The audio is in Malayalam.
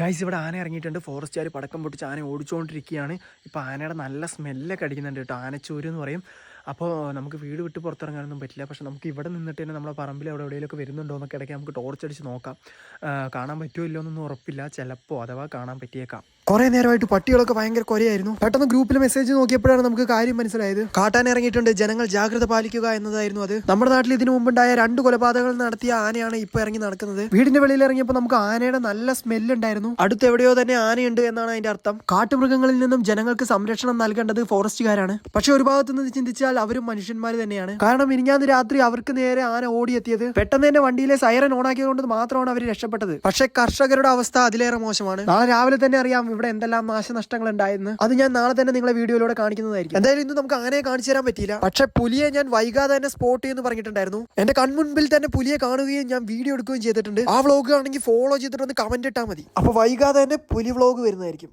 ഗൈസ് ഇവിടെ ആന ഇറങ്ങിയിട്ടുണ്ട്. ഫോറസ്റ്റുകാർ പടക്കം പൊട്ടിച്ച് ആന ഓടിച്ചുകൊണ്ടിരിക്കുകയാണ്. ഇപ്പോൾ ആനയുടെ നല്ല സ്മെല്ലൊക്കെ അടിക്കുന്നുണ്ട് കേട്ടോ, ആനച്ചൂര് എന്ന് പറയും. അപ്പോൾ നമുക്ക് വീട് വിട്ട് പുറത്തിറങ്ങാനൊന്നും പറ്റില്ല. പക്ഷെ നമുക്ക് ഇവിടെ നിന്നിട്ട് തന്നെ നമ്മളെ പറമ്പിൽ അവിടെ എവിടെയെങ്കിലുമൊക്കെ വരുന്നുണ്ടോ എന്നൊക്കെ ഇടയ്ക്ക് നമുക്ക് ടോർച്ച് അടിച്ച് നോക്കാം. കാണാൻ പറ്റുമോ ഇല്ലോ എന്നൊന്നും ഉറപ്പില്ല. ചിലപ്പോൾ അഥവാ കാണാൻ പറ്റിയേക്കാം. കുറേ നേരമായിട്ട് പട്ടികളൊക്കെ ഭയങ്കര കുറയായിരുന്നു. പെട്ടെന്ന് ഗ്രൂപ്പിൽ മെസ്സേജ് നോക്കിയപ്പോഴാണ് നമുക്ക് കാര്യം മനസ്സിലായത്. കാട്ടാൻ ഇറങ്ങിയിട്ടുണ്ട്, ജനങ്ങൾ ജാഗ്രത പാലിക്കുക എന്നതായിരുന്നു അത്. നമ്മുടെ നാട്ടിൽ ഇതിനു മുമ്പുണ്ടായ 2 കൊലപാതകങ്ങൾ നടത്തിയ ആനയാണ് ഇപ്പോൾ ഇറങ്ങി നടക്കുന്നത്. വീടിന്റെ വെളിയിൽ ഇറങ്ങിയപ്പോൾ നമുക്ക് ആനയുടെ നല്ല സ്മെല്ല് ഉണ്ടായിരുന്നു. അടുത്ത് എവിടെയോ തന്നെ ആനയുണ്ട് എന്നാണ് അതിന്റെ അർത്ഥം. കാട്ടുമൃഗങ്ങളിൽ നിന്നും ജനങ്ങൾക്ക് സംരക്ഷണം നൽകേണ്ടത് ഫോറസ്റ്റുകാരാണ്. പക്ഷെ ഒരു ഭാഗത്തു നിന്ന് ചിന്തിച്ചാൽ അവരും മനുഷ്യന്മാർ തന്നെയാണ്. കാരണം മിനിഞ്ഞാന്ന് രാത്രി അവർക്ക് നേരെ ആന ഓടിയെത്തിയത്. പെട്ടെന്ന് തന്നെ വണ്ടിയിലെ സൈറൻ ഓണാക്കിയതുകൊണ്ട് മാത്രമാണ് അവർ രക്ഷപ്പെട്ടത്. പക്ഷെ കർഷകരുടെ അവസ്ഥ അതിലേറെ മോശമാണ്. നാളെ രാവിലെ തന്നെ അറിയാം ഇവിടെ എന്തെല്ലാം നാശനഷ്ടങ്ങൾ ഉണ്ടായെന്ന്. അത് ഞാൻ നാളെ തന്നെ നിങ്ങളെ വീഡിയോയിലൂടെ കാണിക്കുന്നതായിരിക്കും. എന്തായാലും ഇന്ന് നമുക്ക് ആനയെ കാണിച്ചു തരാൻ പറ്റിയില്ല. പക്ഷെ പുലിയെ ഞാൻ വൈകാതെ തന്നെ സ്പോട്ട് ചെയ്യുമെന്ന് പറഞ്ഞിട്ടുണ്ടായിരുന്നു. എന്റെ കൺമുൻപിൽ തന്നെ പുലിയെ കാണുകയും ഞാൻ വീഡിയോ എടുക്കുകയും ചെയ്തിട്ടുണ്ട്. ആ വ്ളോഗ് ആണെങ്കിൽ ഫോളോ ചെയ്തിട്ട് ഒന്ന് കമന്റ് ഇട്ടാൽ മതി. അപ്പൊ വൈകാതെ തന്നെ പുലി വ്ളോഗ് വരുന്നതായിരിക്കും.